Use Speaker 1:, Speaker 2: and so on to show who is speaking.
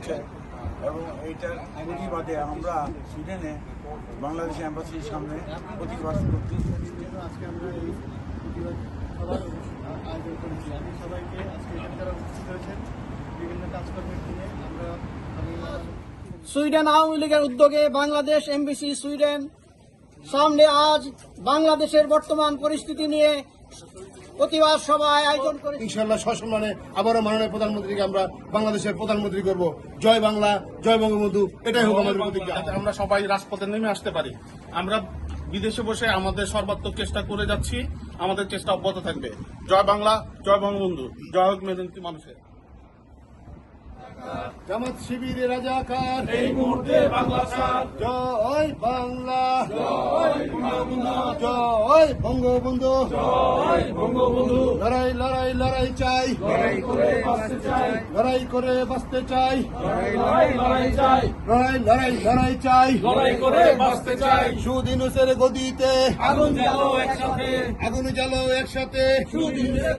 Speaker 1: হচ্ছে এবং এইটার প্রতিবাদে আমরা সুইডেনে বাংলাদেশ এম্বাসির সামনে প্রতিবাদ করছি।
Speaker 2: আজকে আমরা এই প্রতিবাদ সভার আয়োজন করেছি। আমি সবাইকে আজকে এখানে যারা উপস্থিত হয়েছেন বিভিন্ন কাজকর্মের দিনে
Speaker 3: সুইডেন আওয়ামী লীগের উদ্যোগে বাংলাদেশ এমবিসি সুইডেন সামনে আজ বাংলাদেশের বর্তমান পরিস্থিতি নিয়ে প্রতিবাদ সভায় আয়োজন করেছি।
Speaker 4: ইনশাআল্লাহ সসম্মানে আবারও মাননীয় প্রধানমন্ত্রীকে আমরা বাংলাদেশের প্রধানমন্ত্রী করব। জয় বাংলা, জয় বঙ্গবন্ধু, এটাই হোক আমাদের প্রতিজ্ঞা।
Speaker 5: আমরা সবাই রাজপথে নেমে আসতে পারি। আমরা বিদেশে বসে আমাদের সর্বাত্মক চেষ্টা করে যাচ্ছি, আমাদের চেষ্টা অব্যাহত থাকবে। জয় বাংলা, জয় বঙ্গবন্ধু, জয় হোক মেধান্তি মানুষের।
Speaker 4: জামাত শিবিরের রাজাকার
Speaker 5: এই মুহূর্তে বাংলা ছাড়।
Speaker 4: জয় বাংলা, জয় বঙ্গবন্ধু,
Speaker 5: জয় বঙ্গবন্ধু।
Speaker 4: লড়াই লড়াই লড়াই চাই,
Speaker 5: লড়াই করে বাঁচতে চাই,
Speaker 4: লড়াই করে বাঁচতে চাই,
Speaker 5: লড়াই লড়াই চাই,
Speaker 4: লড়াই লড়াই লড়াই চাই,
Speaker 5: লড়াই করে বাঁচতে চাই।
Speaker 4: সুদিনুসের গদিতে
Speaker 5: আগুন জ্বালো একসাথে,
Speaker 4: আগুন জ্বালো একসাথে।